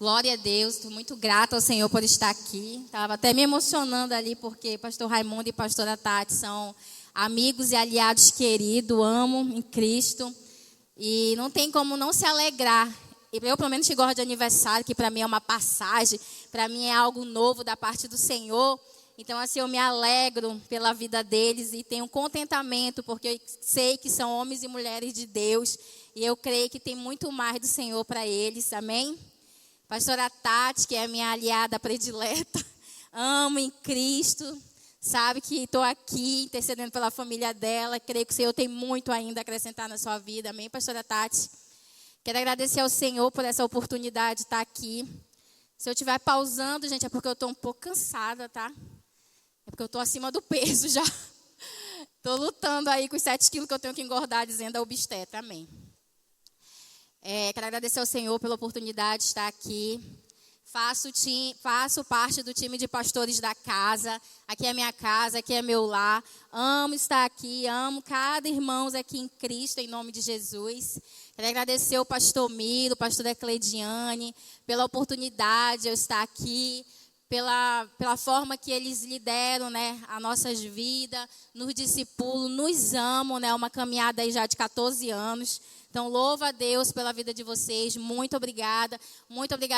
Glória a Deus, estou muito grata ao Senhor por estar aqui. Estava até me emocionando ali, porque pastor Raimundo e pastora Tati são amigos e aliados queridos, amo em Cristo. E não tem como não se alegrar. Eu, pelo menos, que gosto de aniversário, que para mim é uma passagem, para mim é algo novo da parte do Senhor. Então, assim, eu me alegro pela vida deles e tenho contentamento, porque eu sei que são homens e mulheres de Deus. E eu creio que tem muito mais do Senhor para eles, amém? Pastora Tati, que é a minha aliada predileta, amo em Cristo, sabe que estou aqui intercedendo pela família dela, creio que o Senhor tem muito ainda a acrescentar na sua vida, amém, pastora Tati? Quero agradecer ao Senhor por essa oportunidade de estar aqui. Se eu estiver pausando, gente, é porque eu estou um pouco cansada, tá? É porque eu estou acima do peso já. Estou lutando aí com os 7 quilos que eu tenho que engordar, dizendo a obstetra, amém. Quero agradecer ao Senhor pela oportunidade de estar aqui. Faço parte do time de pastores da casa. Aqui é minha casa, aqui é meu lar. Amo estar aqui, amo cada irmão aqui em Cristo, em nome de Jesus. Quero agradecer ao pastor Miro, pastora Cleidiane, pela oportunidade de eu estar aqui, pela forma que eles lideram, né, as nossas vidas, nos discipulam, nos amam, né, uma caminhada aí já de 14 anos. Então, louva a Deus pela vida de vocês. Muito obrigada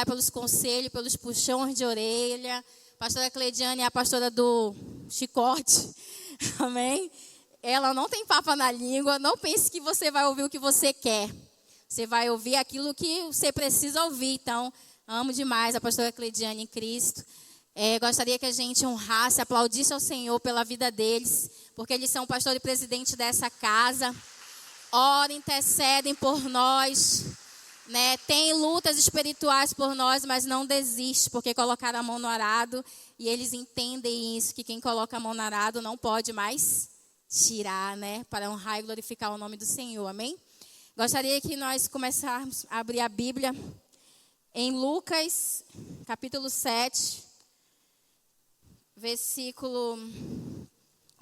pelos conselhos, pelos puxões de orelha. Pastora Cleidiane é a pastora do chicote, amém? Ela não tem papo na língua, não pense que você vai ouvir o que você quer. Você vai ouvir aquilo que você precisa ouvir. Então, amo demais a pastora Cleidiane em Cristo. Gostaria que a gente honrasse, aplaudisse ao Senhor pela vida deles, porque eles são pastor e presidente dessa casa. Orem, intercedem por nós, né? Tem lutas espirituais por nós, mas não desiste, porque colocaram a mão no arado e eles entendem isso, que quem coloca a mão no arado não pode mais tirar, né? Para honrar e glorificar o nome do Senhor, amém? Gostaria que nós começássemos a abrir a Bíblia em Lucas, capítulo 7, versículo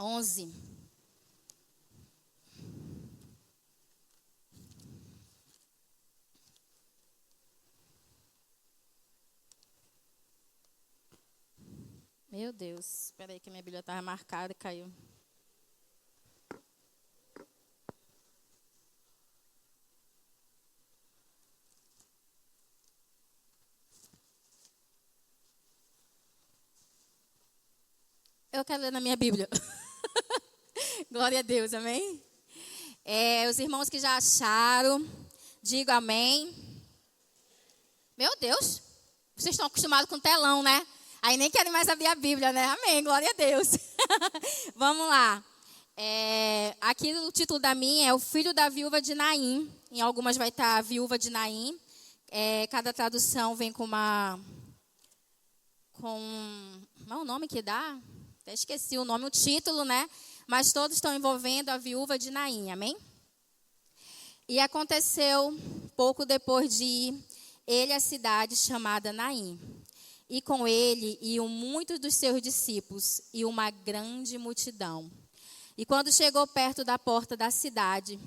11. Meu Deus, espera aí que minha Bíblia estava marcada e caiu. Eu quero ler na minha Bíblia. Glória a Deus, amém? Os irmãos que já acharam, digo amém. Meu Deus, vocês estão acostumados com telão, né? Aí nem querem mais abrir a Bíblia, né? Amém, glória a Deus. Vamos lá. Aqui o título da minha é O Filho da Viúva de Naim. Em algumas vai estar a Viúva de Naim. Cada tradução vem com não é o nome que dá? Até esqueci o nome, o título, né? Mas todos estão envolvendo a Viúva de Naim, amém? E aconteceu pouco depois de ir ele à cidade chamada Naim. E com ele iam muitos dos seus discípulos e uma grande multidão. E quando chegou perto da porta da cidade,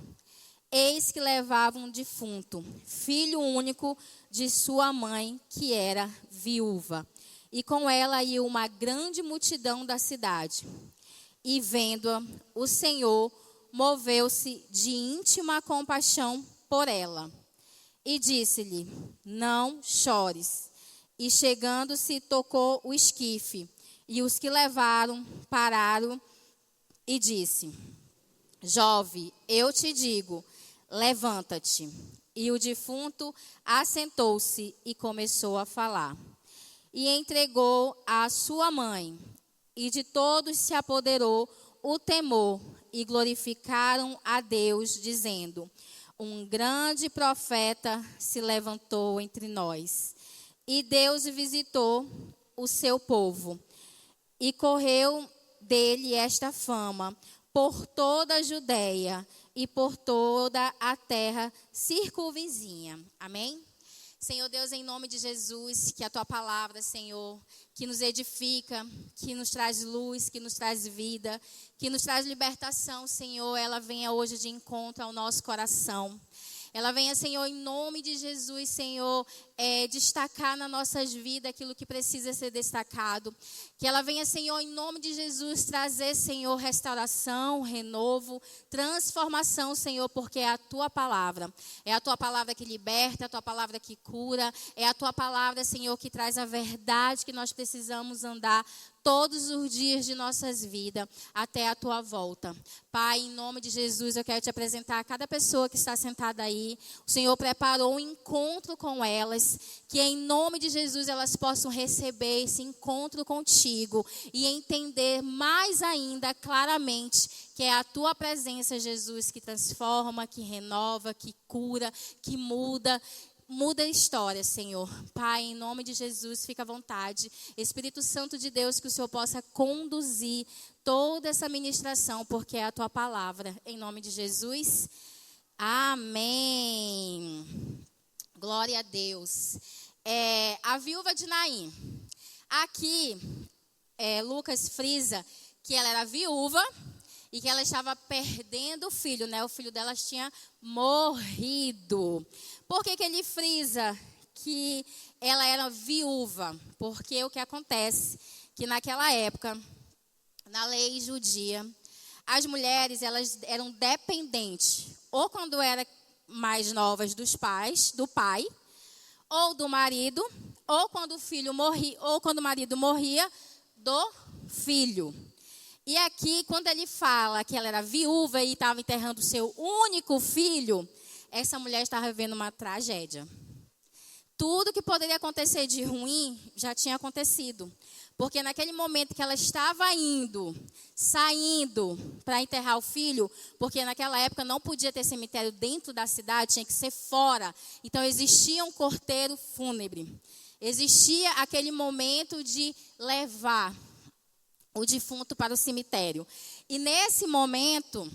eis que levava um defunto, filho único de sua mãe, que era viúva. E com ela ia uma grande multidão da cidade. E vendo-a, o Senhor moveu-se de íntima compaixão por ela. E disse-lhe: não chores. E chegando-se, tocou o esquife. E os que levaram pararam e disse: jovem, eu te digo, levanta-te. E o defunto assentou-se e começou a falar. E entregou a sua mãe. E de todos se apoderou o temor. E glorificaram a Deus, dizendo: um grande profeta se levantou entre nós. E Deus visitou o seu povo. E correu dele esta fama por toda a Judéia e por toda a terra circunvizinha. Amém? Senhor Deus, em nome de Jesus, que a Tua palavra, Senhor, que nos edifica, que nos traz luz, que nos traz vida, que nos traz libertação, Senhor, ela venha hoje de encontro ao nosso coração. Ela venha, Senhor, em nome de Jesus, Senhor, destacar nas nossas vidas aquilo que precisa ser destacado. Que ela venha, Senhor, em nome de Jesus, trazer, Senhor, restauração, renovo, transformação, Senhor, porque é a Tua palavra. É a Tua palavra que liberta, é a Tua palavra que cura, é a Tua palavra, Senhor, que traz a verdade que nós precisamos andar todos os dias de nossas vidas, até a Tua volta. Pai, em nome de Jesus, eu quero te apresentar a cada pessoa que está sentada aí. O Senhor preparou um encontro com elas, que em nome de Jesus elas possam receber esse encontro contigo e entender mais ainda claramente que é a Tua presença, Jesus, que transforma, que renova, que cura, que muda a história, Senhor. Pai, em nome de Jesus, fica à vontade. Espírito Santo de Deus, que o Senhor possa conduzir toda essa ministração, porque é a Tua palavra. Em nome de Jesus. Amém. Glória a Deus. A viúva de Naim. Aqui, Lucas frisa que ela era viúva e que ela estava perdendo o filho, né? O filho dela tinha morrido. Por que ele frisa que ela era viúva? Porque o que acontece que naquela época, na lei judia, as mulheres elas eram dependentes, ou quando eram mais novas do pai, ou do marido, ou quando o filho morria, ou quando o marido morria, do filho. E aqui, quando ele fala que ela era viúva e estava enterrando o seu único filho, essa mulher estava vivendo uma tragédia. Tudo que poderia acontecer de ruim já tinha acontecido. Porque naquele momento que ela estava saindo para enterrar o filho, porque naquela época não podia ter cemitério dentro da cidade, tinha que ser fora. Então existia um corteiro fúnebre. Existia aquele momento de levar o defunto para o cemitério. E nesse momento,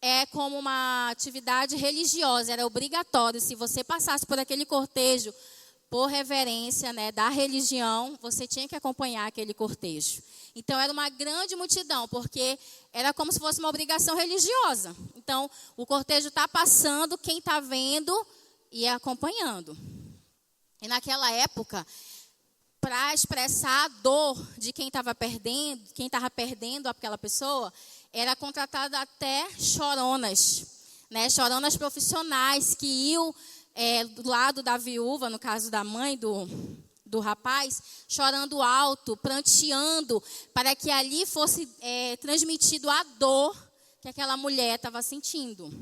é como uma atividade religiosa, era obrigatório. Se você passasse por aquele cortejo, por reverência, né, da religião, você tinha que acompanhar aquele cortejo. Então, era uma grande multidão, porque era como se fosse uma obrigação religiosa. Então, o cortejo está passando, quem está vendo e acompanhando. E naquela época, para expressar a dor de quem estava perdendo aquela pessoa, era contratada até choronas, né? Choronas profissionais que iam do lado da viúva, no caso da mãe do rapaz, chorando alto, pranteando, para que ali fosse transmitido a dor que aquela mulher estava sentindo.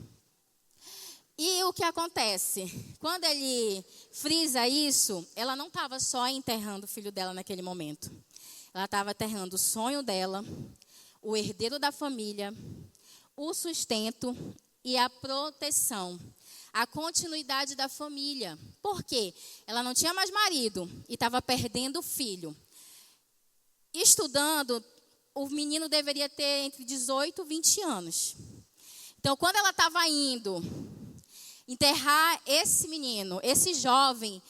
E o que acontece? Quando ele frisa isso, ela não estava só enterrando o filho dela naquele momento. Ela estava enterrando o sonho dela, o herdeiro da família, o sustento e a proteção, a continuidade da família. Por quê? Ela não tinha mais marido e estava perdendo o filho. Estudando, o menino deveria ter entre 18 e 20 anos. Então, quando ela estava indo enterrar esse menino, esse jovem,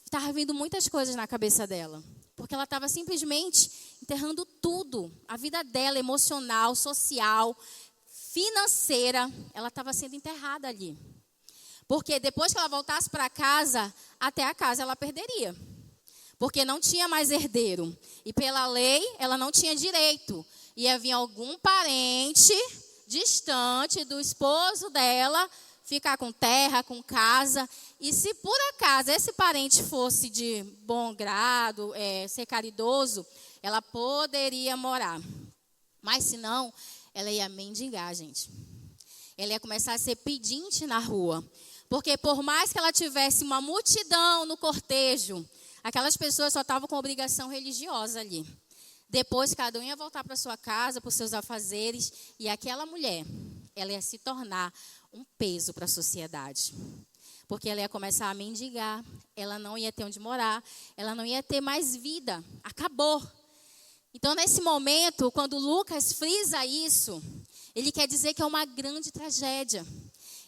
estava vindo muitas coisas na cabeça dela. Porque ela estava simplesmente enterrando tudo. A vida dela, emocional, social, financeira, ela estava sendo enterrada ali. Porque depois que ela voltasse para casa, até a casa ela perderia. Porque não tinha mais herdeiro. E pela lei, ela não tinha direito. Ia vir algum parente distante do esposo dela, ficar com terra, com casa. E se por acaso esse parente fosse de bom grado, ser caridoso, ela poderia morar. Mas se não, ela ia mendigar, gente. Ela ia começar a ser pedinte na rua. Porque por mais que ela tivesse uma multidão no cortejo, aquelas pessoas só estavam com obrigação religiosa ali. Depois, cada um ia voltar para sua casa, para os seus afazeres. E aquela mulher, ela ia se tornar um peso para a sociedade. Porque ela ia começar a mendigar, ela não ia ter onde morar, ela não ia ter mais vida. Acabou. Então, nesse momento, quando Lucas frisa isso, ele quer dizer que é uma grande tragédia.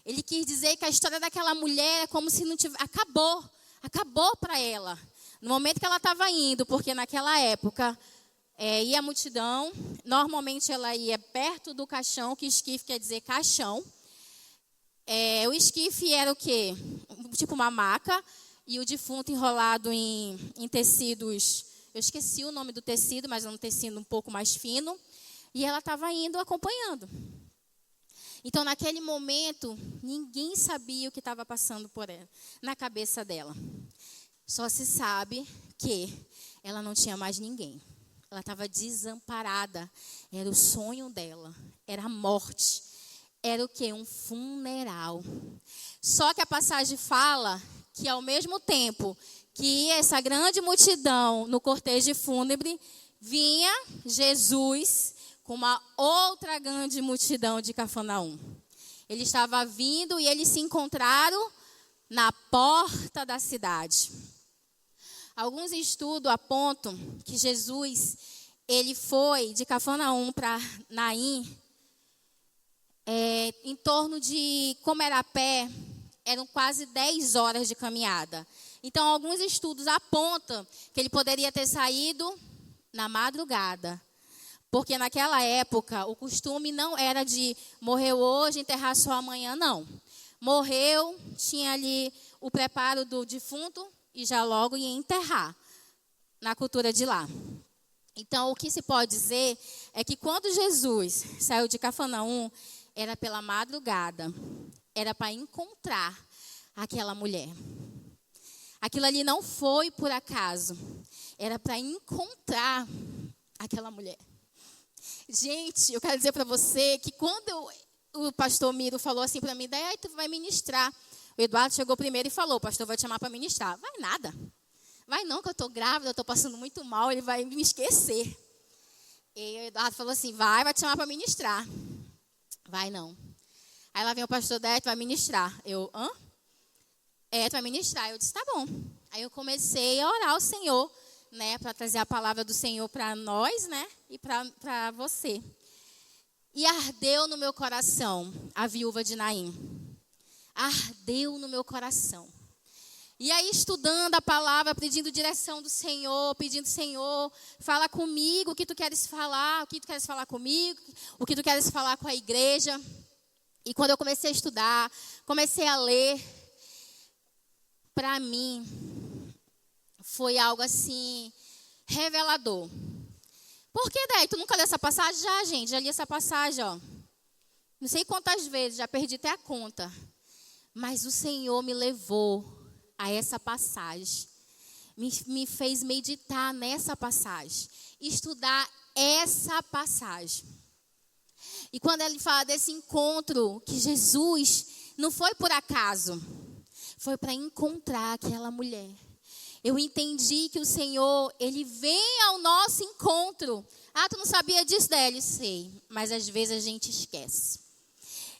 Ele quis dizer que a história daquela mulher é como se não tivesse... Acabou para ela. No momento que ela estava indo, porque naquela época ia a multidão, normalmente ela ia perto do caixão, que esquife quer dizer caixão. O esquife era o quê? Tipo uma maca, e o defunto enrolado em tecidos. Eu esqueci o nome do tecido, mas é um tecido um pouco mais fino. E ela estava indo acompanhando. Então, naquele momento, ninguém sabia o que estava passando por ela, na cabeça dela. Só se sabe que ela não tinha mais ninguém. Ela estava desamparada. Era o sonho dela. Era a morte. Era o quê? Um funeral. Só que a passagem fala que, ao mesmo tempo que ia essa grande multidão no cortejo fúnebre, vinha Jesus com uma outra grande multidão de Cafarnaum. Ele estava vindo e eles se encontraram na porta da cidade. Alguns estudos apontam que Jesus, ele foi de Cafarnaum para Naim, em torno de, como era a pé, eram quase 10 horas de caminhada. Então, alguns estudos apontam que ele poderia ter saído na madrugada. Porque naquela época, o costume não era de morreu hoje, enterrar só amanhã, não. Morreu, tinha ali o preparo do defunto e já logo ia enterrar, na cultura de lá. Então, o que se pode dizer é que quando Jesus saiu de Cafarnaum, era pela madrugada, era para encontrar aquela mulher. Aquilo ali não foi por acaso, era para encontrar aquela mulher. Gente, eu quero dizer para você que quando o pastor Miro falou assim para mim, daí aí tu vai ministrar. O Eduardo chegou primeiro e falou, o pastor vai te chamar para ministrar. Vai nada. Vai não, que eu estou grávida, eu estou passando muito mal, ele vai me esquecer. E o Eduardo falou assim, vai te chamar para ministrar. Vai não. Aí lá vem o pastor Dé, tu vai ministrar. Eu, hã? Tu vai ministrar. Eu disse, tá bom. Aí eu comecei a orar ao Senhor, né, para trazer a palavra do Senhor para nós, né, e para você. E ardeu no meu coração a viúva de Naim. Ardeu no meu coração. E aí, estudando a palavra, pedindo direção do Senhor, pedindo, Senhor, fala comigo o que tu queres falar, o que tu queres falar comigo, o que tu queres falar com a igreja. E quando eu comecei a estudar, comecei a ler, para mim, foi algo assim, revelador. Por que daí? Tu nunca leu essa passagem? Já, gente, já li essa passagem, ó. Não sei quantas vezes, já perdi até a conta. Mas o Senhor me levou a essa passagem. Me fez meditar nessa passagem. Estudar essa passagem. E quando ele fala desse encontro, que Jesus não foi por acaso. Foi para encontrar aquela mulher. Eu entendi que o Senhor, Ele vem ao nosso encontro. Ah, tu não sabia disso, Délio? Sei, mas às vezes a gente esquece.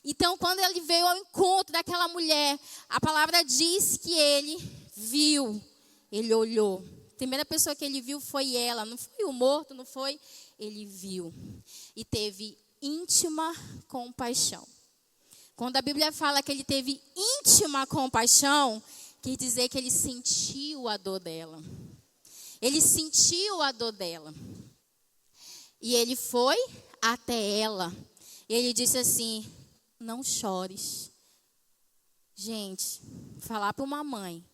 Então, quando Ele veio ao encontro daquela mulher, a palavra diz que Ele viu, Ele olhou. A primeira pessoa que Ele viu foi ela, não foi o morto, não foi? Ele viu e teve íntima compaixão. Quando a Bíblia fala que Ele teve íntima compaixão, quer dizer que ele sentiu a dor dela. Ele sentiu a dor dela. E ele foi até ela. E ele disse assim, não chores. Gente, falar para uma mãe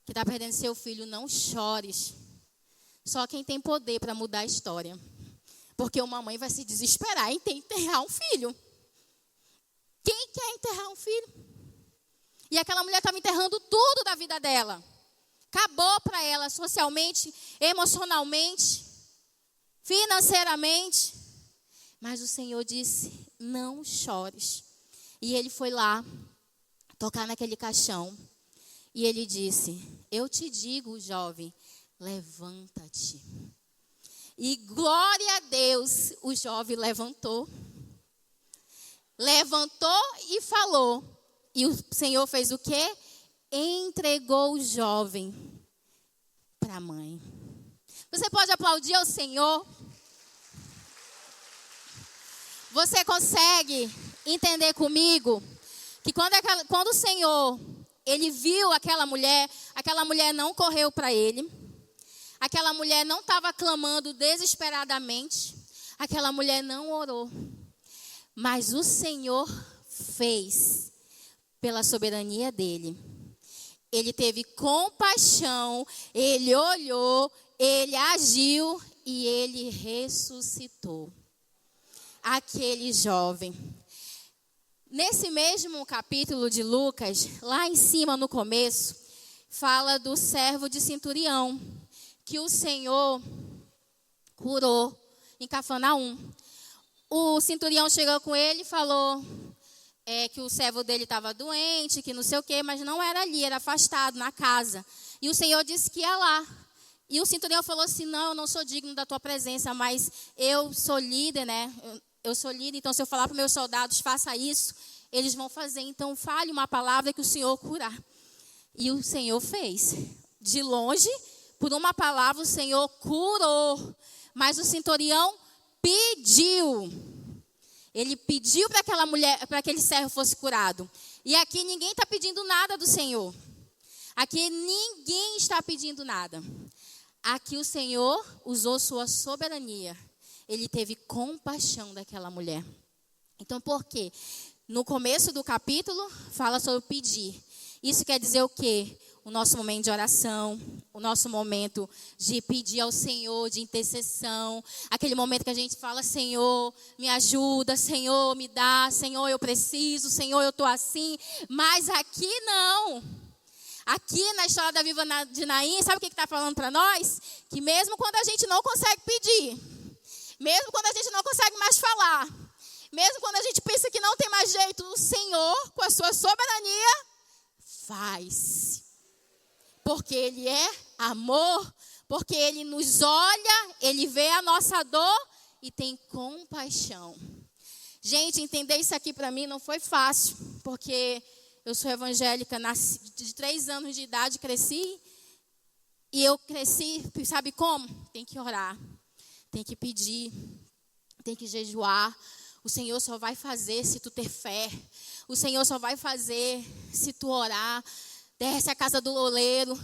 que está perdendo seu filho, não chores. Só quem tem poder para mudar a história. Porque uma mãe vai se desesperar em enterrar um filho. Quem quer enterrar um filho? E aquela mulher estava enterrando tudo da vida dela. Acabou para ela socialmente, emocionalmente, financeiramente. Mas o Senhor disse, não chores. E ele foi lá, tocar naquele caixão. E ele disse, eu te digo, jovem, levanta-te. E glória a Deus, o jovem levantou. Levantou e falou. E o Senhor fez o quê? Entregou o jovem para a mãe. Você pode aplaudir ao Senhor? Você consegue entender comigo que quando o Senhor, Ele viu aquela mulher não correu para Ele. Aquela mulher não estava clamando desesperadamente. Aquela mulher não orou. Mas o Senhor fez. Pela soberania dele, ele teve compaixão, ele olhou, ele agiu e ele ressuscitou aquele jovem. Nesse mesmo capítulo de Lucas, lá em cima no começo, fala do servo de centurião, que o Senhor curou em Cafarnaum. O centurião chegou com ele e falou que o servo dele estava doente, que não sei o quê, mas não era ali, era afastado, na casa. E o Senhor disse que ia lá. E o centurião falou assim, não, eu não sou digno da tua presença, mas eu sou líder, né? Eu sou líder, então se eu falar para os meus soldados, faça isso, eles vão fazer. Então fale uma palavra que o Senhor curar. E o Senhor fez. De longe, por uma palavra, o Senhor curou. Mas o centurião pediu. Ele pediu para aquela mulher, para aquele servo fosse curado. E aqui ninguém está pedindo nada do Senhor. Aqui ninguém está pedindo nada. Aqui o Senhor usou sua soberania. Ele teve compaixão daquela mulher. Então, por quê? No começo do capítulo, fala sobre pedir. Isso quer dizer o quê? O nosso momento de oração, o nosso momento de pedir ao Senhor, de intercessão. Aquele momento que a gente fala, Senhor, me ajuda, Senhor, me dá, Senhor, eu preciso, Senhor, eu estou assim. Mas aqui não. Aqui na história da Viva de Naim, sabe o que está falando para nós? Que mesmo quando a gente não consegue pedir, mesmo quando a gente não consegue mais falar, mesmo quando a gente pensa que não tem mais jeito, o Senhor, com a sua soberania, faz. Porque Ele é amor, porque Ele nos olha, Ele vê a nossa dor e tem compaixão. Gente, entender isso aqui para mim não foi fácil, porque eu sou evangélica, nasci de 3 anos de idade, cresci. E eu cresci, sabe como? Tem que orar, tem que pedir, tem que jejuar. O Senhor só vai fazer se tu ter fé. O Senhor só vai fazer se tu orar. Desce a casa do oleiro,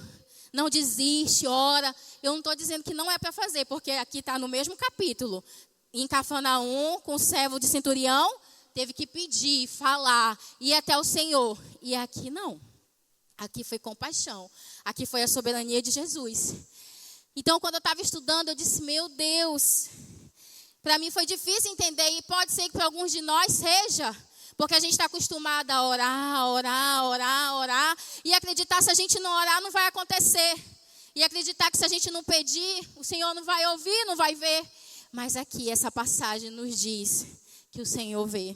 não desiste, ora. Eu não estou dizendo que não é para fazer, porque aqui está no mesmo capítulo. Em Cafarnaum, com o servo de centurião, teve que pedir, falar, ir até o Senhor. E aqui não. Aqui foi compaixão. Aqui foi a soberania de Jesus. Então, quando eu estava estudando, eu disse, meu Deus, para mim foi difícil entender, e pode ser que para alguns de nós seja, porque a gente está acostumado a orar, e acreditar se a gente não orar, não vai acontecer. E acreditar que se a gente não pedir, o Senhor não vai ouvir, não vai ver. Mas aqui, essa passagem nos diz que o Senhor vê.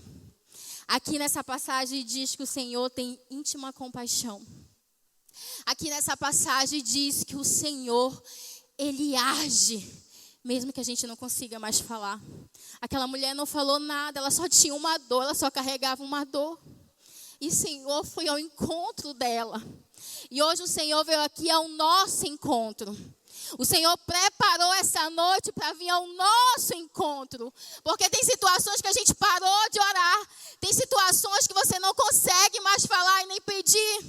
Aqui nessa passagem diz que o Senhor tem íntima compaixão. Aqui nessa passagem diz que o Senhor, Ele age, mesmo que a gente não consiga mais falar. Aquela mulher não falou nada, ela só tinha uma dor, ela só carregava uma dor. E o Senhor foi ao encontro dela. E hoje o Senhor veio aqui ao nosso encontro. O Senhor preparou essa noite para vir ao nosso encontro. Porque tem situações que a gente parou de orar. Tem situações que você não consegue mais falar e nem pedir.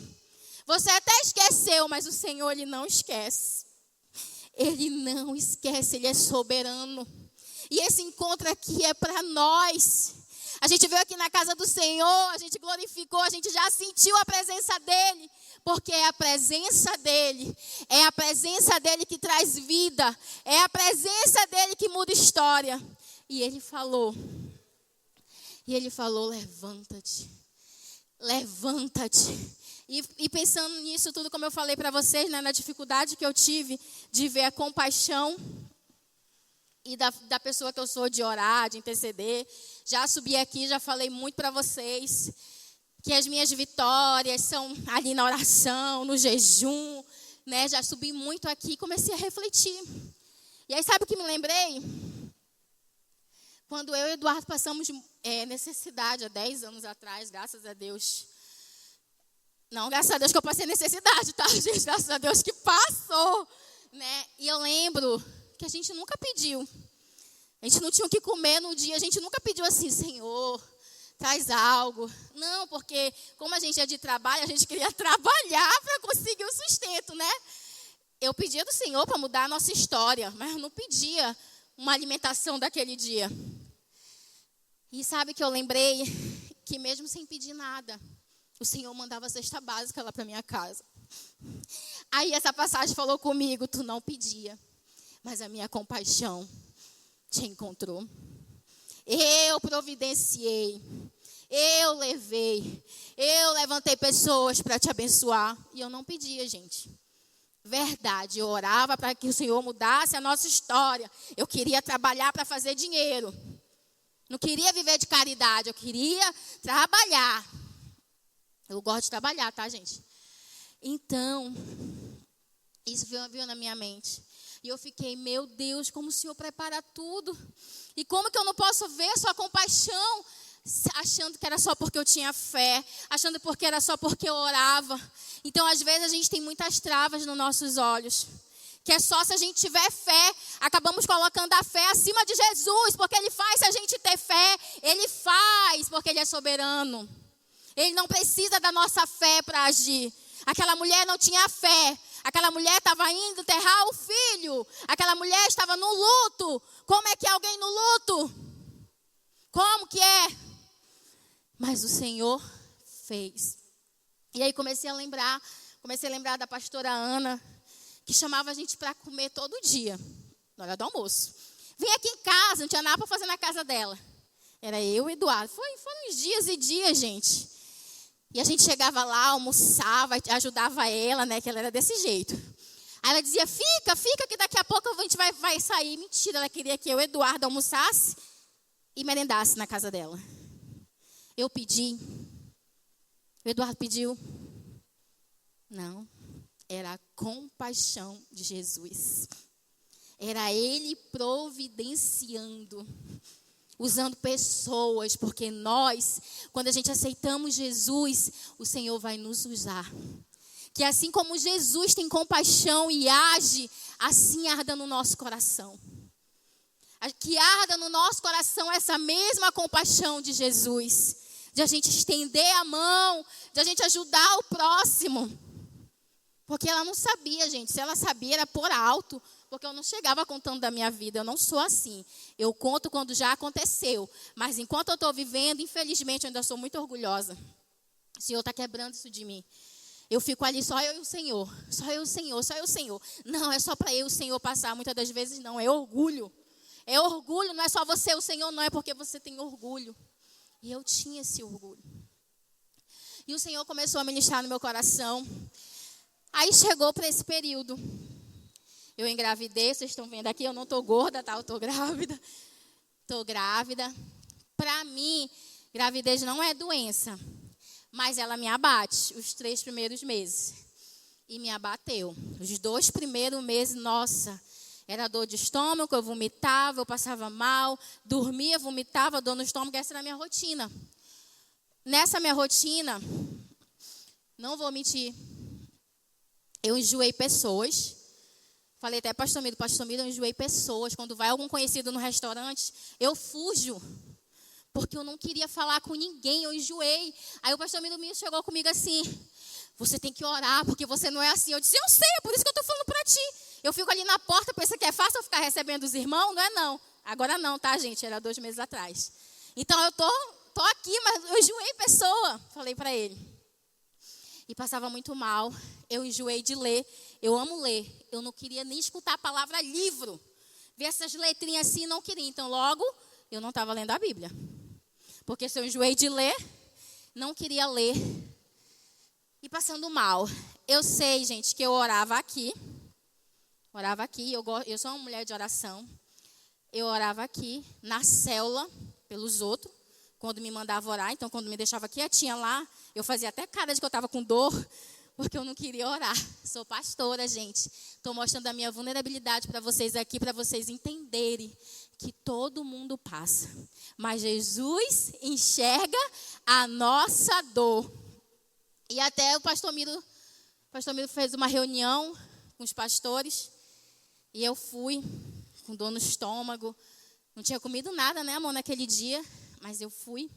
Você até esqueceu, mas o Senhor, Ele não esquece. Ele não esquece, Ele é soberano. E esse encontro aqui é para nós. A gente veio aqui na casa do Senhor, a gente glorificou, a gente já sentiu a presença dEle. Porque é a presença dEle, é a presença dEle que traz vida, é a presença dEle que muda história. E Ele falou, levanta-te, levanta-te. E pensando nisso tudo, como eu falei para vocês, né, na dificuldade que eu tive de ver a compaixão e da pessoa que eu sou, de orar, de interceder. Já subi aqui, já falei muito para vocês que as minhas vitórias são ali na oração, no jejum, né? Já subi muito aqui e comecei a refletir. E aí, sabe o que me lembrei? Quando eu e o Eduardo passamos necessidade, há 10 anos atrás, graças a Deus. Não, graças a Deus que eu passei necessidade, tá, gente? Graças a Deus que passou, né? E eu lembro que a gente nunca pediu. A gente não tinha o que comer no dia, a gente nunca pediu assim, Senhor, traz algo. Não, porque como a gente é de trabalho, a gente queria trabalhar para conseguir o sustento, né? Eu pedia do Senhor para mudar a nossa história, mas eu não pedia uma alimentação daquele dia. E sabe que eu lembrei que mesmo sem pedir nada, o Senhor mandava a cesta básica lá para minha casa. Aí essa passagem falou comigo, tu não pedia, mas a minha compaixão te encontrou. Eu providenciei, eu levei, eu levantei pessoas para te abençoar. E eu não pedia, gente. Verdade, eu orava para que o Senhor mudasse a nossa história. Eu queria trabalhar para fazer dinheiro. Não queria viver de caridade, eu queria trabalhar. Eu gosto de trabalhar, tá, gente? Então, isso veio na minha mente. E eu fiquei, meu Deus, como o Senhor prepara tudo. E como que eu não posso ver sua compaixão, achando que era só porque eu tinha fé, achando porque era só porque eu orava. Então, às vezes, a gente tem muitas travas nos nossos olhos. Que é só se a gente tiver fé, acabamos colocando a fé acima de Jesus, porque Ele faz se a gente ter fé, Ele faz porque Ele é soberano. Ele não precisa da nossa fé para agir. Aquela mulher não tinha fé. Aquela mulher estava indo enterrar o filho. Aquela mulher estava no luto. Como é que é alguém no luto? Como que é? Mas o Senhor fez. E aí comecei a lembrar da pastora Ana, que chamava a gente para comer todo dia, na hora do almoço. Vem aqui em casa, não tinha nada para fazer na casa dela. Era eu e o Eduardo. Foram uns dias e dias, gente. E a gente chegava lá, almoçava, ajudava ela, né, que ela era desse jeito. Aí ela dizia, fica, que daqui a pouco a gente vai sair. Mentira, ela queria que eu e o Eduardo almoçasse e merendasse na casa dela. Eu pedi. O Eduardo pediu. Não. Era a compaixão de Jesus. Era Ele providenciando, usando pessoas, porque nós, quando a gente aceitamos Jesus, o Senhor vai nos usar. Que assim como Jesus tem compaixão e age, assim arda no nosso coração. Que arda no nosso coração essa mesma compaixão de Jesus. De a gente estender a mão, de a gente ajudar o próximo. Porque ela não sabia, gente. Se ela sabia, era por alto. Porque eu não chegava contando da minha vida. Eu não sou assim. Eu conto quando já aconteceu. Mas enquanto eu estou vivendo, infelizmente, eu ainda sou muito orgulhosa. O Senhor está quebrando isso de mim. Eu fico ali, só eu e o Senhor. Só eu e o Senhor, só eu e o Senhor. Não, é só para eu e o Senhor passar. Muitas das vezes não, é orgulho. É orgulho, não é só você, o Senhor, não é porque você tem orgulho. E eu tinha esse orgulho. E o Senhor começou a ministrar no meu coração. Aí chegou para esse período. Eu engravidei, vocês estão vendo aqui, eu não estou gorda, tá? Eu estou grávida. Estou grávida. Para mim, gravidez não é doença. Mas ela me abate os 3 primeiros meses. E me abateu. Os 2 primeiros meses, nossa, era dor de estômago, eu vomitava, eu passava mal, dormia, vomitava, dor no estômago, essa era a minha rotina. Nessa minha rotina, não vou mentir, eu enjoei pessoas. Falei até pastor Mido, eu enjoei pessoas. Quando vai algum conhecido no restaurante, eu fujo. Porque eu não queria falar com ninguém, eu enjoei. Aí o pastor Mido chegou comigo assim, você tem que orar, porque você não é assim. Eu disse, eu sei, é por isso que eu estou falando para ti. Eu fico ali na porta, pensa que é fácil eu ficar recebendo os irmãos? Não é não. Agora não, tá, gente? Era 2 meses atrás. Então eu tô aqui, mas eu enjoei pessoa. Falei para ele. E passava muito mal. Eu enjoei de ler. Eu amo ler. Eu não queria nem escutar a palavra livro. Ver essas letrinhas assim, não queria. Então logo, eu não estava lendo a Bíblia. Porque se eu enjoei de ler, não queria ler. E passando mal. Eu sei, gente, que eu orava aqui. Eu sou uma mulher de oração. Eu orava aqui, na célula, pelos outros, quando me mandava orar. Então, quando me deixava quietinha lá, eu fazia até cara de que eu estava com dor, porque eu não queria orar. Sou pastora, gente. Estou mostrando a minha vulnerabilidade para vocês aqui, para vocês entenderem que todo mundo passa. Mas Jesus enxerga a nossa dor. E até o pastor Miro fez uma reunião com os pastores. E eu fui com dor no estômago. Não tinha comido nada, né, amor, naquele dia. Mas eu fui.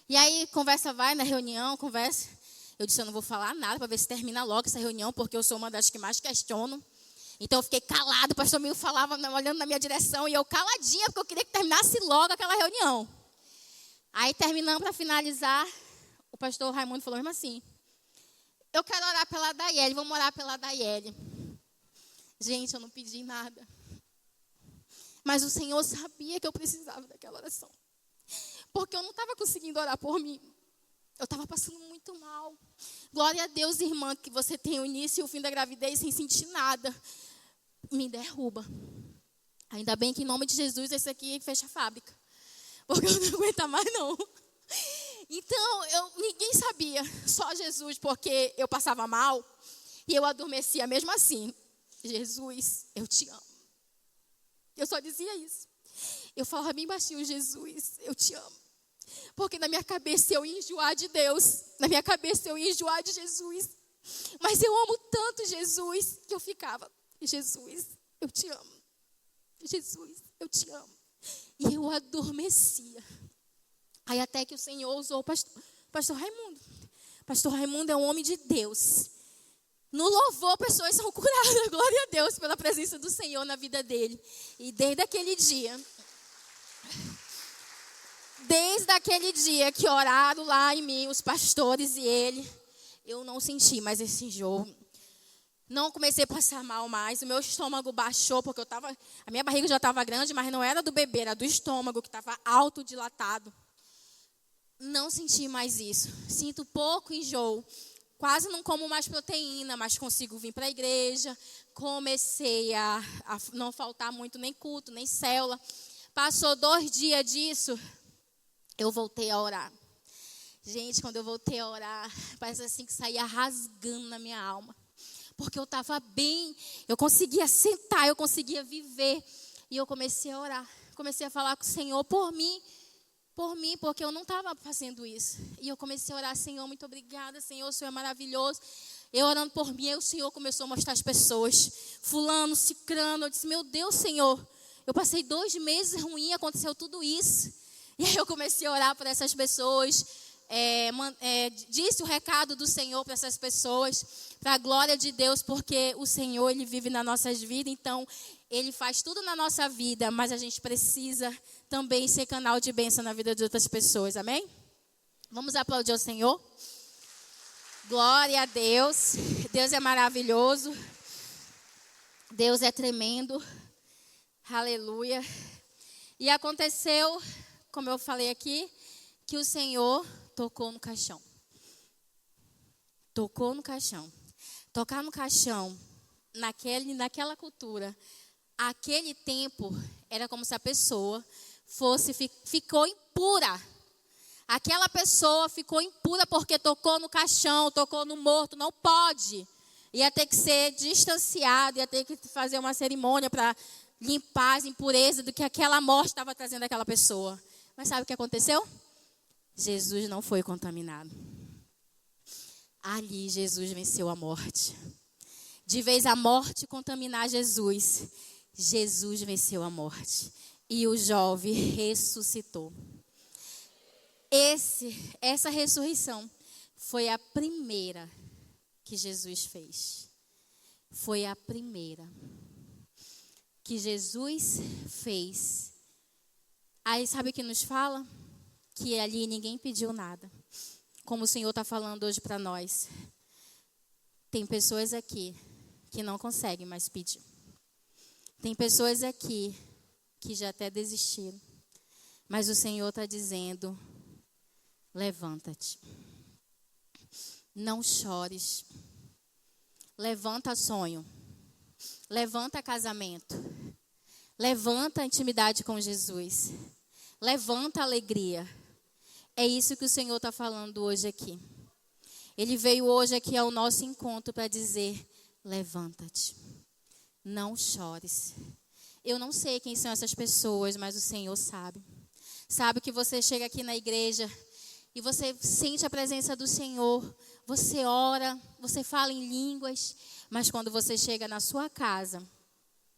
E aí, conversa vai na reunião, conversa. Eu disse, eu não vou falar nada para ver se termina logo essa reunião, porque eu sou uma das que mais questiono. Então, eu fiquei calado. O pastor Miro falava, olhando na minha direção. E eu caladinha, porque eu queria que terminasse logo aquela reunião. Aí, terminando para finalizar, o pastor Raimundo falou mesmo assim. eu quero orar pela Daiele, vamos orar pela Daiele. Gente, eu não pedi nada. Mas o Senhor sabia que eu precisava daquela oração. Porque eu não estava conseguindo orar por mim. Eu estava passando muito mal. Glória a Deus, irmã, que você tem o início e o fim da gravidez sem sentir nada. Me derruba. Ainda bem que em nome de Jesus esse aqui fecha a fábrica. Porque eu não aguento mais não. Então, ninguém sabia. Só Jesus, porque eu passava mal. E eu adormecia mesmo assim. Jesus, eu te amo. Eu só dizia isso. Eu falava bem baixinho, Jesus, eu te amo. Porque na minha cabeça eu ia enjoar de Deus. Na minha cabeça eu ia enjoar de Jesus. Mas eu amo tanto Jesus que eu ficava, Jesus, eu te amo. Jesus, eu te amo. E eu adormecia. Aí até que o Senhor usou o pastor Raimundo. Pastor Raimundo é um homem de Deus. No louvor, pessoas são curadas. Glória a Deus pela presença do Senhor na vida dele. E desde aquele dia que oraram lá em mim, os pastores e ele, eu não senti mais esse enjoo. Não comecei a passar mal mais. O meu estômago baixou, porque a minha barriga já estava grande, mas não era do bebê, era do estômago, que estava autodilatado. Não senti mais isso. Sinto pouco enjoo. Quase não como mais proteína, mas consigo vir para a igreja. Comecei a não faltar muito nem culto, nem célula. Passou 2 dias disso, eu voltei a orar. Gente, quando eu voltei a orar, parece assim que saía rasgando na minha alma. Porque eu estava bem, eu conseguia sentar, eu conseguia viver. E eu comecei a orar. Comecei a falar com o Senhor por mim, porque eu não estava fazendo isso. E eu comecei a orar, Senhor, muito obrigada, Senhor, o Senhor é maravilhoso. Eu orando por mim, aí o Senhor começou a mostrar as pessoas. Fulano, cicrano, eu disse, meu Deus, Senhor, eu passei 2 meses ruim, aconteceu tudo isso. E aí eu comecei a orar por essas pessoas. Disse o recado do Senhor para essas pessoas, para a glória de Deus, porque o Senhor, Ele vive nas nossas vidas, então Ele faz tudo na nossa vida, mas a gente precisa também ser canal de bênção na vida de outras pessoas, amém? Vamos aplaudir o Senhor? Glória a Deus, Deus é maravilhoso, Deus é tremendo, aleluia. E aconteceu, como eu falei aqui, que o Senhor tocou no caixão. Tocou no caixão. Tocar no caixão, naquela cultura, aquele tempo, era como se a pessoa ficou impura. Aquela pessoa ficou impura porque tocou no caixão, tocou no morto, não pode. Ia ter que ser distanciado, ia ter que fazer uma cerimônia para limpar as impurezas do que aquela morte estava trazendo àquela pessoa. Mas sabe o que aconteceu? Jesus não foi contaminado. Ali Jesus venceu a morte. De vez a morte contaminar Jesus, Jesus venceu a morte. E o jovem ressuscitou. Essa ressurreição foi a primeira que Jesus fez. Foi a primeira que Jesus fez. Aí sabe o que nos fala? Que ali ninguém pediu nada. Como o Senhor está falando hoje para nós. Tem pessoas aqui que não conseguem mais pedir. Tem pessoas aqui que já até desistiram. Mas o Senhor está dizendo, levanta-te. Não chores. Levanta sonho. Levanta casamento. Levanta a intimidade com Jesus. Levanta a alegria. É isso que o Senhor está falando hoje aqui. Ele veio hoje aqui ao nosso encontro para dizer, levanta-te. Não chores. Eu não sei quem são essas pessoas, mas o Senhor sabe. Sabe que você chega aqui na igreja e você sente a presença do Senhor. Você ora, você fala em línguas, mas quando você chega na sua casa,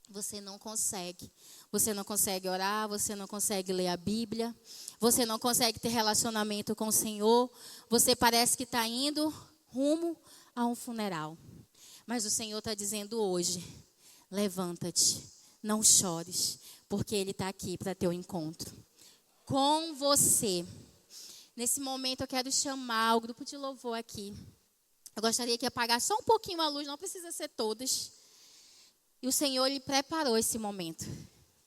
você não consegue. Você não consegue orar, você não consegue ler a Bíblia, você não consegue ter relacionamento com o Senhor. Você parece que está indo rumo a um funeral. Mas o Senhor está dizendo hoje, levanta-te, não chores, porque Ele está aqui para ter um encontro com você. Nesse momento eu quero chamar o grupo de louvor aqui. Eu gostaria que apagasse só um pouquinho a luz, não precisa ser todas. E o Senhor, Ele preparou esse momento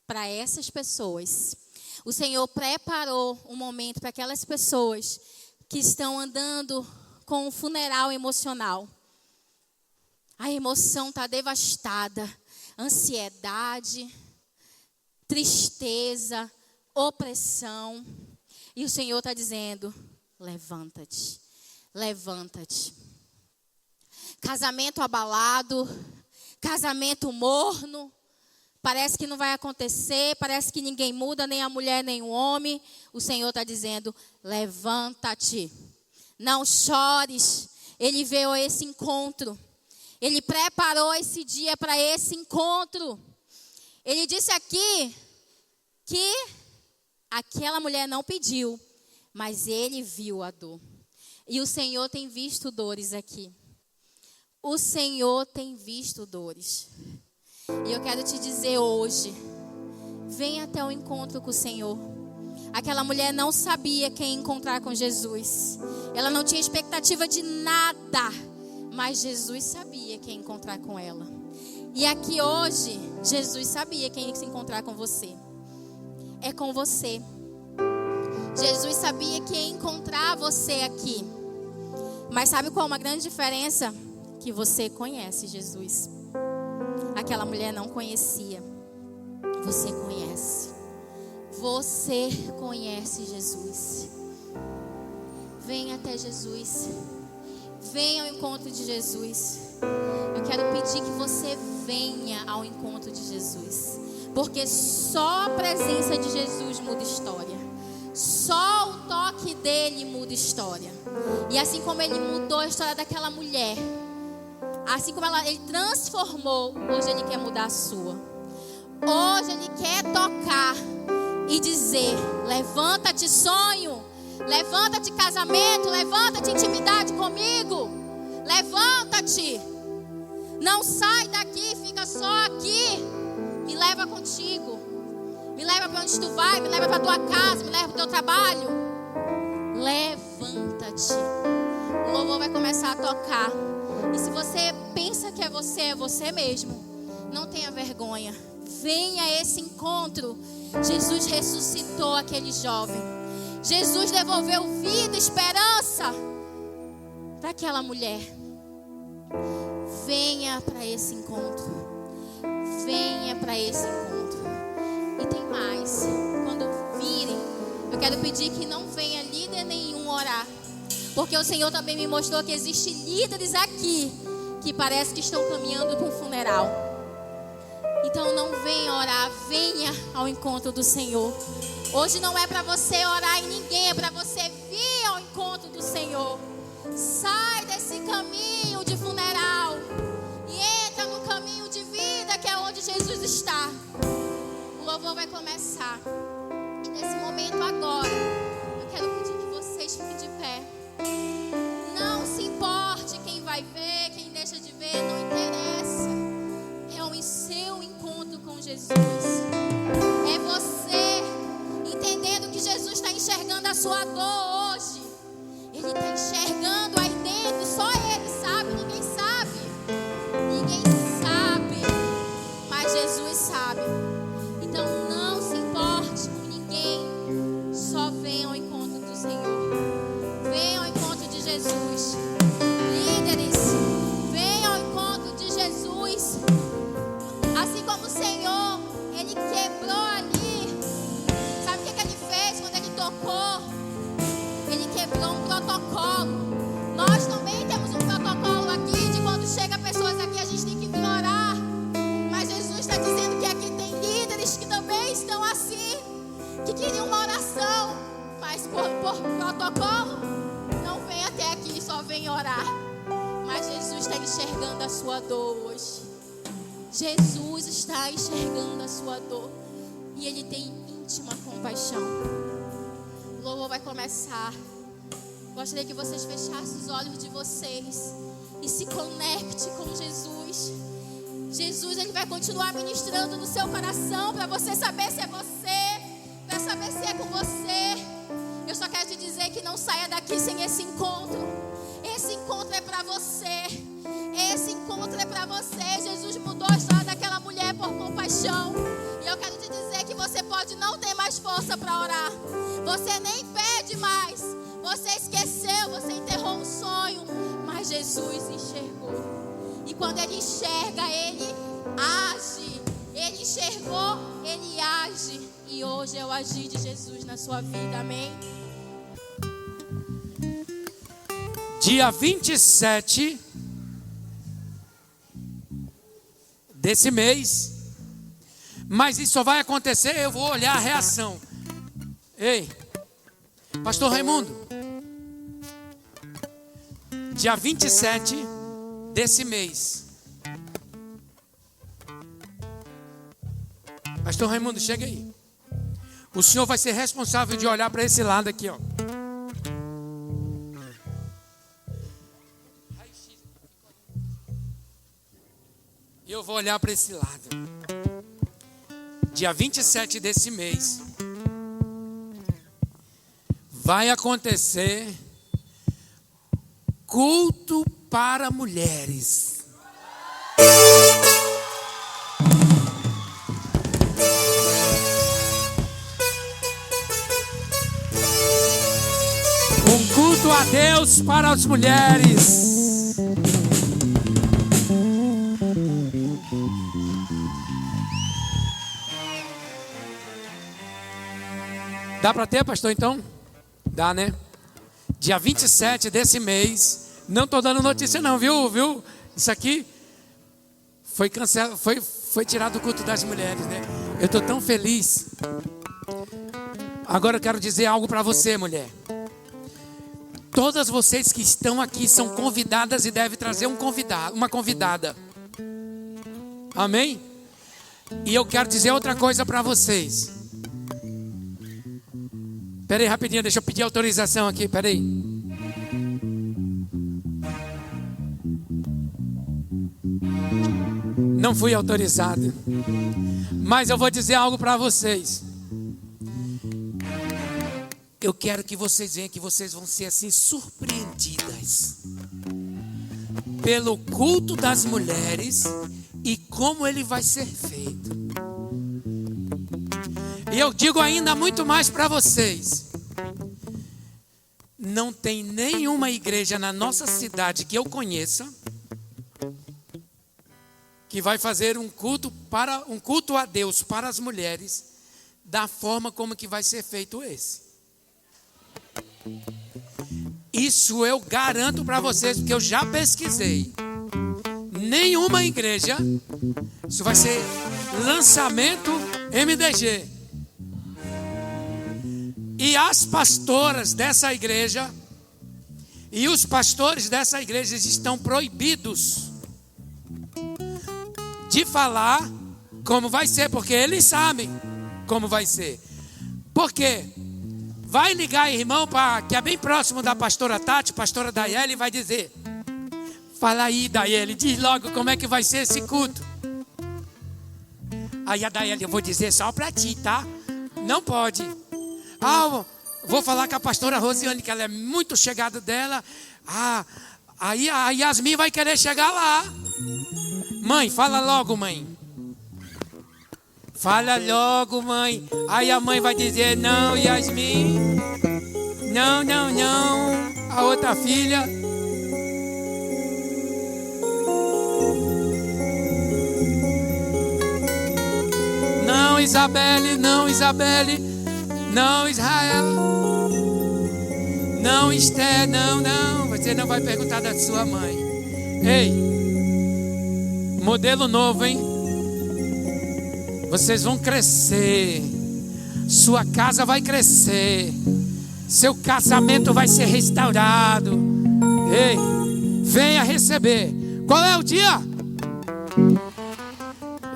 para essas pessoas. O Senhor preparou um momento para aquelas pessoas que estão andando com um funeral emocional. A emoção está devastada, ansiedade, tristeza, opressão. E o Senhor está dizendo, levanta-te, levanta-te. Casamento abalado, casamento morno, parece que não vai acontecer, parece que ninguém muda, nem a mulher, nem o homem. O Senhor está dizendo, levanta-te, não chores. Ele veio a esse encontro, Ele preparou esse dia para esse encontro. Ele disse aqui que aquela mulher não pediu, mas Ele viu a dor. E o Senhor tem visto dores aqui. O Senhor tem visto dores. E eu quero te dizer hoje, venha até o encontro com o Senhor. Aquela mulher não sabia quem encontrar com Jesus. Ela não tinha expectativa de nada, mas Jesus sabia quem encontrar com ela. E aqui hoje, Jesus sabia quem ia se encontrar com você. É com você. Jesus sabia quem ia encontrar você aqui. Mas sabe qual é uma grande diferença? Que você conhece Jesus. Aquela mulher não conhecia. Você conhece. Você conhece Jesus. Venha até Jesus. Venha ao encontro de Jesus. Eu quero pedir que você venha ao encontro de Jesus. Porque só a presença de Jesus muda história. Só o toque dele muda história. E assim como ele mudou a história daquela mulher, assim como ele transformou, hoje ele quer mudar a sua. Hoje ele quer tocar e dizer, levanta-te sonho, levanta-te casamento, levanta-te intimidade comigo, levanta-te. Não sai daqui, fica só aqui, me leva contigo, me leva para onde tu vai, me leva para tua casa, me leva para o teu trabalho. Levanta-te. O louvor vai começar a tocar. E se você pensa que é você mesmo. Não tenha vergonha. Venha a esse encontro. Jesus ressuscitou aquele jovem. Jesus devolveu vida, esperança para aquela mulher. Venha para esse encontro. Venha para esse encontro. E tem mais. Quando virem, eu quero pedir que não venha líder nenhum orar. Porque o Senhor também me mostrou que existem líderes aqui que parece que estão caminhando para um funeral. Então não venha orar, venha ao encontro do Senhor. Hoje não é para você orar em ninguém, é para você vir ao encontro do Senhor. Sai desse caminho de funeral e entra no caminho de vida, que é onde Jesus está. O louvor vai começar. E nesse momento agora, eu quero pedir que vocês fiquem de pé. Não se importe quem vai ver, quem deixa de ver, não interessa. É o seu encontro com Jesus. É você entendendo que Jesus está enxergando a sua dor hoje. Ele está enxergando aí dentro, só Ele sabe, ninguém sabe. Ninguém sabe, mas Jesus sabe. Então não se importe com ninguém, só venha ao encontro do Senhor. Venha ao encontro de Jesus. Líderes, venham ao encontro de Jesus. Assim como o Senhor, Ele quebrou ali. Sabe o que Ele fez quando Ele tocou? Ele quebrou um protocolo. Nós também temos um protocolo aqui de quando chega pessoas aqui, a gente tem que vir orar. Mas Jesus está dizendo que aqui tem líderes que também estão assim, que queriam uma oração, mas por protocolo, não vem até aqui, só vem orar. Mas Jesus está enxergando a sua dor hoje. Jesus está enxergando a sua dor. E Ele tem íntima compaixão. O louvor vai começar. Gostaria que vocês fechassem os olhos de vocês e se conecte com Jesus. Jesus, Ele vai continuar ministrando no seu coração para você saber se é você, para saber se é com você. Eu só quero te dizer que não saia daqui sem esse encontro. Esse encontro é para você. você. Esse encontro é para você. Jesus mudou a história daquela mulher por compaixão. E eu quero te dizer que você pode não ter mais força para orar. Você nem pede mais. Você esqueceu, você enterrou um sonho. Mas Jesus enxergou. E quando Ele enxerga, Ele age. Ele enxergou, Ele age. E hoje é o agir de Jesus na sua vida, amém? Dia 27 desse mês. Mas isso só vai acontecer, eu vou olhar a reação. Ei, pastor Raimundo, dia 27 desse mês. Pastor Raimundo, chega aí. O senhor vai ser responsável de olhar para esse lado aqui, ó. E eu vou olhar para esse lado. Dia 27 desse mês vai acontecer culto para mulheres. Um culto a Deus para as mulheres. Dá para ter, pastor, então? Dá, né? Dia 27 desse mês. Não estou dando notícia não, viu? Isso aqui foi cancelado, foi tirado do culto das mulheres, né? Eu estou tão feliz. Agora eu quero dizer algo para você, mulher. Todas vocês que estão aqui são convidadas e devem trazer uma convidada. Amém? E eu quero dizer outra coisa para vocês. Espera aí rapidinho, deixa eu pedir autorização aqui, espera aí. Não fui autorizado. Mas eu vou dizer algo para vocês. Eu quero que vocês venham, que vocês vão ser assim surpreendidas pelo culto das mulheres e como ele vai ser feito. E eu digo ainda muito mais para vocês. Não tem nenhuma igreja na nossa cidade que eu conheça que vai fazer um culto a Deus para as mulheres da forma como que vai ser feito esse. Isso eu garanto para vocês, porque eu já pesquisei. Nenhuma igreja, isso vai ser lançamento MDG. E as pastoras dessa igreja e os pastores dessa igreja estão proibidos de falar como vai ser, porque eles sabem como vai ser. Por quê? Vai ligar irmão que é bem próximo da pastora Tati, pastora Daiele, e vai dizer: fala aí, Daiele, diz logo como é que vai ser esse culto. Aí a Daiele, eu vou dizer só para ti, tá? Não pode. Vou falar com a pastora Rosiane, que ela é muito chegada dela. Aí a Yasmin vai querer chegar lá. Mãe, fala logo, mãe. Fala logo, mãe. Aí a mãe vai dizer: não, Yasmin. Não. A outra filha. Não, Isabelle. Não, Israel. Não, Esther. Não. Você não vai perguntar da sua mãe. Ei, modelo novo, hein? Vocês vão crescer. Sua casa vai crescer. Seu casamento vai ser restaurado. Ei, venha receber. Qual é o dia?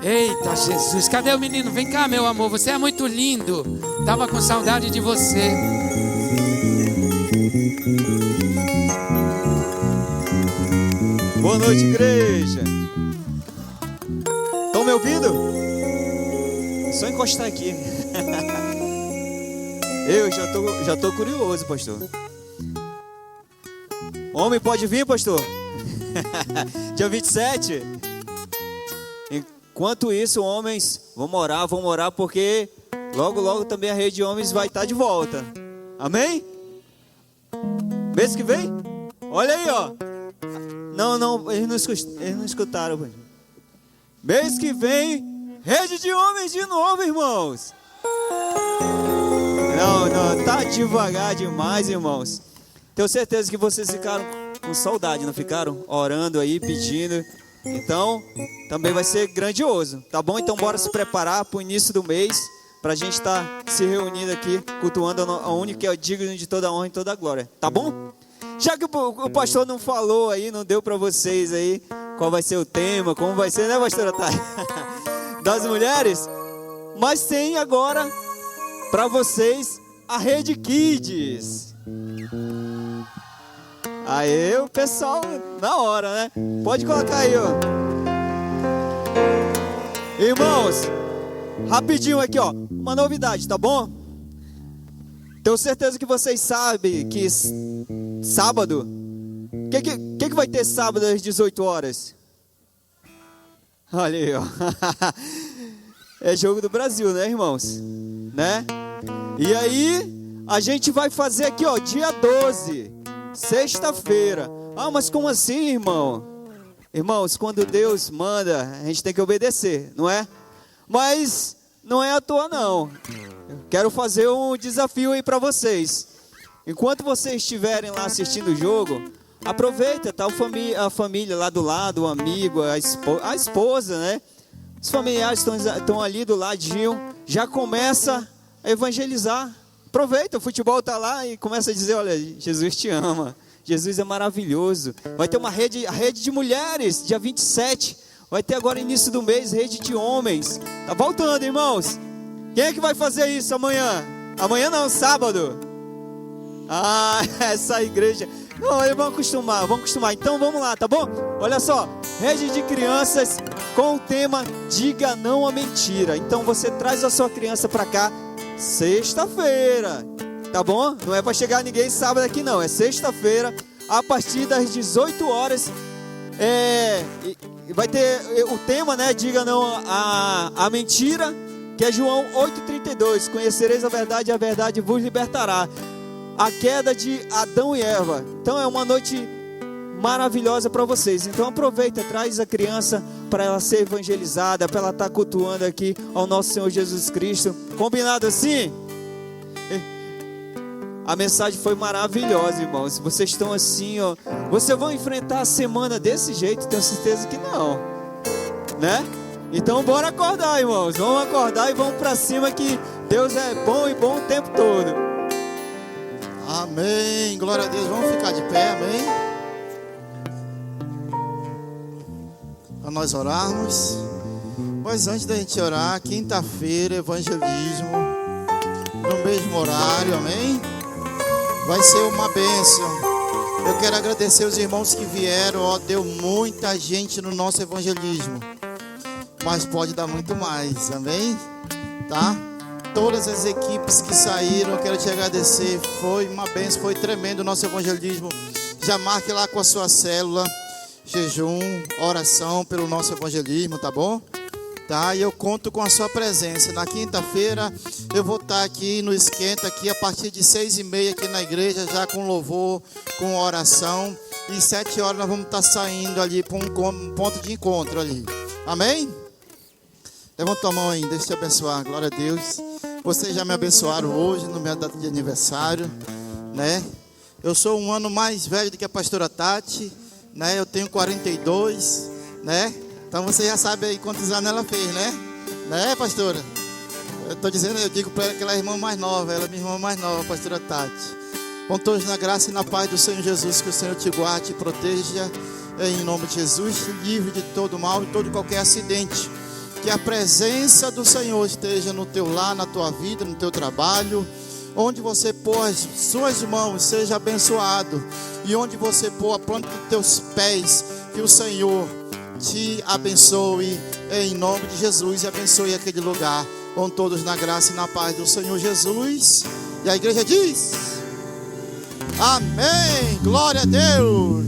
Eita Jesus, cadê o menino? Vem cá, meu amor, você é muito lindo. Tava com saudade de você. Boa noite, igreja. Estão me ouvindo? Só encostar aqui. Eu já tô curioso, pastor. Homem pode vir, pastor? Dia 27. Enquanto isso, homens vão orar, porque logo também a rede de homens vai estar de volta. Amém? Mês que vem? Olha aí, ó. Não, eles não escutaram. Mês que vem, rede de homens de novo, irmãos. Não, tá devagar demais, irmãos. Tenho certeza que vocês ficaram com saudade, não ficaram? Orando aí, pedindo. Então, também vai ser grandioso, tá bom? Então, bora se preparar para o início do mês, para a gente estar se reunindo aqui, cultuando a única que é digno de toda a honra e toda a glória, tá bom? Já que o pastor não falou aí, não deu para vocês aí qual vai ser o tema, como vai ser, né, pastora Thay? Das mulheres, mas tem agora para vocês a Rede Kids. Aí o pessoal na hora, né? Pode colocar aí, ó. Irmãos, rapidinho aqui, ó. Uma novidade, tá bom? Tenho certeza que vocês sabem que sábado... O que vai ter sábado às 18 horas? Olha aí, ó. É jogo do Brasil, né, irmãos? Né? E aí, a gente vai fazer aqui, ó, dia 12... Sexta-feira. Ah, mas como assim, irmão? Irmãos, quando Deus manda, a gente tem que obedecer, não é? Mas não é à toa, não. Eu quero fazer um desafio aí para vocês. Enquanto vocês estiverem lá assistindo o jogo, aproveita, tá? A família lá do lado, o amigo, a esposa, né? Os familiares estão ali do ladinho. Já começa a evangelizar. Aproveita, o futebol está lá e começa a dizer, olha, Jesus te ama, Jesus é maravilhoso. Vai ter a rede de mulheres, dia 27. Vai ter agora início do mês, rede de homens. Tá voltando, irmãos. Quem é que vai fazer isso amanhã? Amanhã não, sábado. Ah, essa igreja. Não, vamos acostumar. Então vamos lá, tá bom? Olha só, rede de crianças com o tema Diga Não à Mentira. Então você traz a sua criança para cá. Sexta-feira, tá bom? Não é para chegar ninguém sábado aqui não, é sexta-feira, a partir das 18 horas, vai ter o tema, né, Diga Não à Mentira, que é João 8,32, conhecereis a verdade vos libertará, a queda de Adão e Eva. Então é uma noite maravilhosa para vocês, então aproveita, traz a criança para ela ser evangelizada, para ela estar cultuando aqui ao nosso Senhor Jesus Cristo. Combinado assim? A mensagem foi maravilhosa, irmãos. Vocês estão assim, ó. Vocês vão enfrentar a semana desse jeito? Tenho certeza que não, né? Então bora acordar, irmãos. Vamos acordar e vamos para cima, que Deus é bom e bom o tempo todo. Amém, glória a Deus. Vamos ficar de pé, amém? Para nós orarmos. Mas antes da gente orar, quinta-feira, evangelismo, no mesmo horário, amém? Vai ser uma bênção. Eu quero agradecer os irmãos que vieram, ó, deu muita gente no nosso evangelismo, mas pode dar muito mais, amém? Tá? Todas as equipes que saíram, eu quero te agradecer, foi uma bênção, foi tremendo o nosso evangelismo. Já marque lá com a sua célula, jejum, oração pelo nosso evangelismo, tá bom? Tá? E eu conto com a sua presença. Na quinta-feira eu vou estar aqui no Esquenta, aqui a partir de 6h30 aqui na igreja, já com louvor, com oração. E 7 horas nós vamos estar saindo ali para um ponto de encontro ali. Amém? Levanta a mão aí, deixa eu te abençoar, glória a Deus. Vocês já me abençoaram hoje, no meu data de aniversário, né? Eu sou um ano mais velho do que a pastora Tati, né? Eu tenho 42, né? Então você já sabe aí quantos anos ela fez, né? Né, pastora? Eu digo para ela que ela é a irmã mais nova, ela é minha irmã mais nova, a pastora Tati. Com todos na graça e na paz do Senhor Jesus, que o Senhor te guarde e proteja, em nome de Jesus, livre de todo mal e todo qualquer acidente. Que a presença do Senhor esteja no teu lar, na tua vida, no teu trabalho. Onde você pôr as suas mãos, seja abençoado. E onde você pôr a planta dos teus pés, que o Senhor te abençoe em nome de Jesus e abençoe aquele lugar. Com todos na graça e na paz do Senhor Jesus. E a igreja diz: amém, glória a Deus.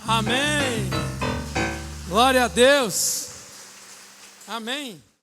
Amém. Glória a Deus. Amém.